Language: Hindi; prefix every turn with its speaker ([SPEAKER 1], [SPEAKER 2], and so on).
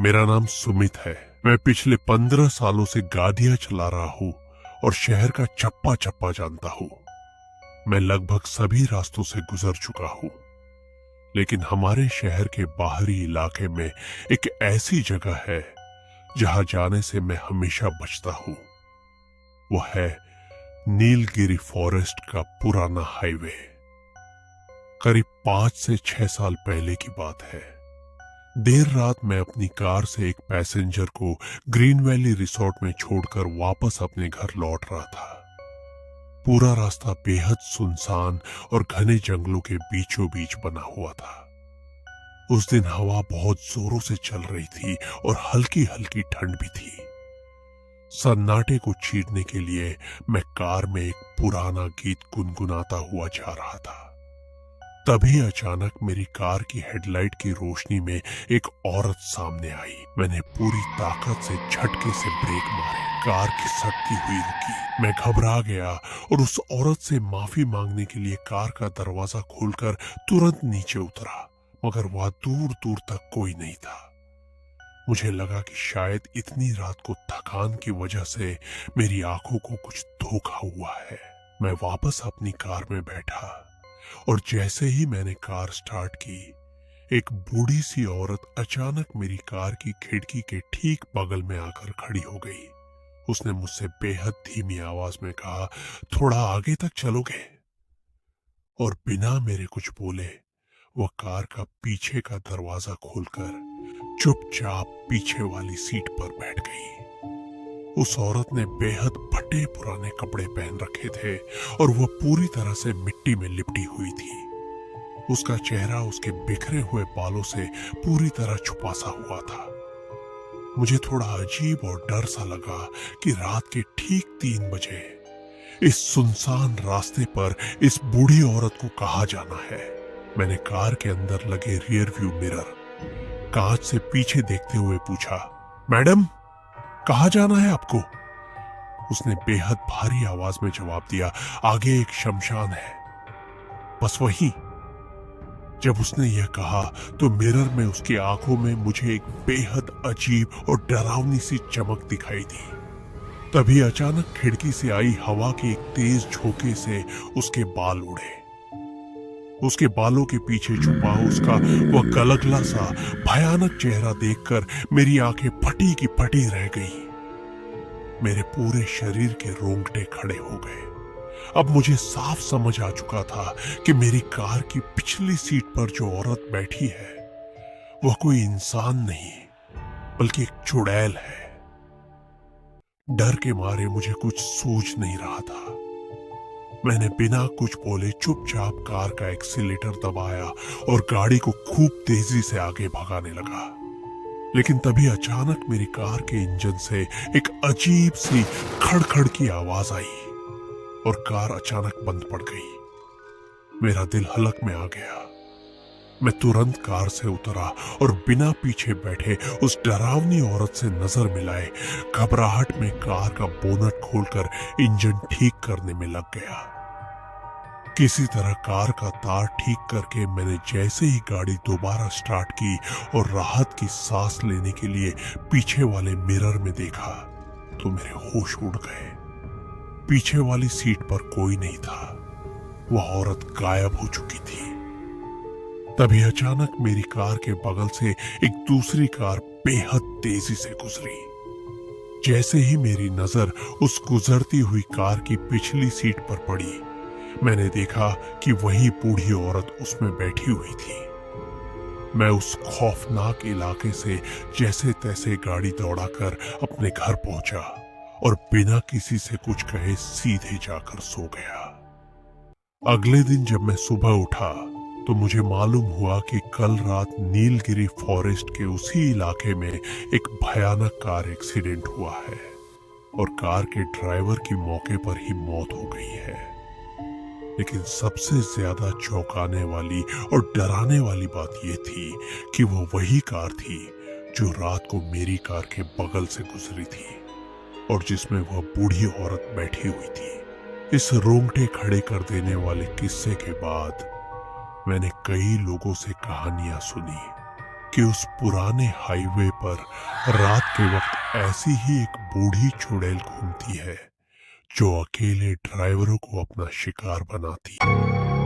[SPEAKER 1] मेरा नाम सुमित है। मैं पिछले 15 सालों से गाड़ियां चला रहा हूँ और शहर का चप्पा चप्पा जानता हूँ। मैं लगभग सभी रास्तों से गुजर चुका हूँ, लेकिन हमारे शहर के बाहरी इलाके में एक ऐसी जगह है जहां जाने से मैं हमेशा बचता हूँ। वो है नीलगिरी फॉरेस्ट का पुराना हाईवे। करीब 5 से 6 साल पहले की बात है। देर रात मैं अपनी कार से एक पैसेंजर को ग्रीन वैली रिसोर्ट में छोड़कर वापस अपने घर लौट रहा था। पूरा रास्ता बेहद सुनसान और घने जंगलों के बीचों बीच बना हुआ था। उस दिन हवा बहुत जोरों से चल रही थी और हल्की हल्की ठंड भी थी। सन्नाटे को चीरने के लिए मैं कार में एक पुराना गीत गुनगुनाता हुआ जा रहा था। तभी अचानक मेरी कार की हेडलाइट की रोशनी में एक औरत सामने आई। मैंने पूरी ताकत से झटके से ब्रेक मारे। कार खिसकती हुई रुकी। मैं घबरा गया और उस औरत से माफी मांगने के लिए कार का दरवाजा खोलकर तुरंत नीचे उतरा, मगर वहां दूर दूर तक कोई नहीं था। मुझे लगा कि शायद इतनी रात को थकान की वजह से मेरी आंखों को कुछ धोखा हुआ है। मैं वापस अपनी कार में बैठा और जैसे ही मैंने कार स्टार्ट की, एक बूढ़ी सी औरत अचानक मेरी कार की खिड़की के ठीक बगल में आकर खड़ी हो गई। उसने मुझसे बेहद धीमी आवाज में कहा, थोड़ा आगे तक चलोगे? और बिना मेरे कुछ बोले वह कार का पीछे का दरवाजा खोलकर चुपचाप पीछे वाली सीट पर बैठ गई। उस औरत ने बेहद फटे पुराने कपड़े पहन रखे थे और वह पूरी तरह से मिट्टी में लिपटी हुई थी। उसका चेहरा उसके बिखरे हुए बालों से पूरी तरह छुपा सा हुआ था। मुझे थोड़ा अजीब और डर सा लगा कि रात के ठीक 3 बजे इस सुनसान रास्ते पर इस बूढ़ी औरत को कहाँ जाना है। मैंने कार के अंदर लगे रियर व्यू मिरर कांच से पीछे देखते हुए पूछा, मैडम कहाँ जाना है आपको? उसने बेहद भारी आवाज में जवाब दिया, आगे एक शमशान है, बस वही। जब उसने यह कहा तो मिरर में उसकी आंखों में मुझे एक बेहद अजीब और डरावनी सी चमक दिखाई दी। तभी अचानक खिड़की से आई हवा के एक तेज झोंके से उसके बाल उड़े। उसके बालों के पीछे छुपा उसका वह गलगला सा भयानक चेहरा देखकर मेरी आंखें फटी की फटी रह गई। मेरे पूरे शरीर के रोंगटे खड़े हो गए। अब मुझे साफ समझ आ चुका था कि मेरी कार की पिछली सीट पर जो औरत बैठी है वह कोई इंसान नहीं बल्कि एक चुड़ैल है। डर के मारे मुझे कुछ सूझ नहीं रहा था। मैंने बिना कुछ बोले चुपचाप कार का एक्सीलेटर दबाया और गाड़ी को खूब तेजी से आगे भगाने लगा। लेकिन तभी अचानक मेरी कार के इंजन से एक अजीब सी खड़खड़ की आवाज आई और कार अचानक बंद पड़ गई। मेरा दिल हलक में आ गया। मैं तुरंत कार से उतरा और बिना पीछे बैठे उस डरावनी औरत से नजर मिलाए घबराहट में कार का बोनट खोलकर इंजन ठीक करने में लग गया। किसी तरह कार का तार ठीक करके मैंने जैसे ही गाड़ी दोबारा स्टार्ट की और राहत की सांस लेने के लिए पीछे वाले मिरर में देखा तो मेरे होश उड़ गए। पीछे वाली सीट पर कोई नहीं था। वह औरत गायब हो चुकी थी। तभी अचानक मेरी कार के बगल से एक दूसरी कार बेहद तेजी से गुजरी। जैसे ही मेरी नजर उस गुजरती हुई कार की पिछली सीट पर पड़ी, मैंने देखा कि वही बूढ़ी औरत उसमें बैठी हुई थी। मैं उस खौफनाक इलाके से जैसे तैसे गाड़ी दौड़ाकर अपने घर पहुंचा और बिना किसी से कुछ कहे सीधे जाकर सो गया। अगले दिन जब मैं सुबह उठा तो मुझे मालूम हुआ कि कल रात नीलगिरी फॉरेस्ट के उसी इलाके में एक भयानक कार एक्सीडेंट हुआ है और कार के ड्राइवर की मौके पर ही मौत हो गई है। लेकिन सबसे ज्यादा चौंकाने वाली और डराने वाली बात यह थी कि वो वही कार थी जो रात को मेरी कार के बगल से गुजरी थी और जिसमें वह बूढ़ी औरत बैठी हुई थी। इस रोंगटे खड़े कर देने वाले किस्से के बाद मैंने कई लोगों से कहानियां सुनी, कि उस पुराने हाईवे पर रात के वक्त ऐसी ही एक बूढ़ी चुड़ैल घूमती है जो अकेले ड्राइवरों को अपना शिकार बनाती है।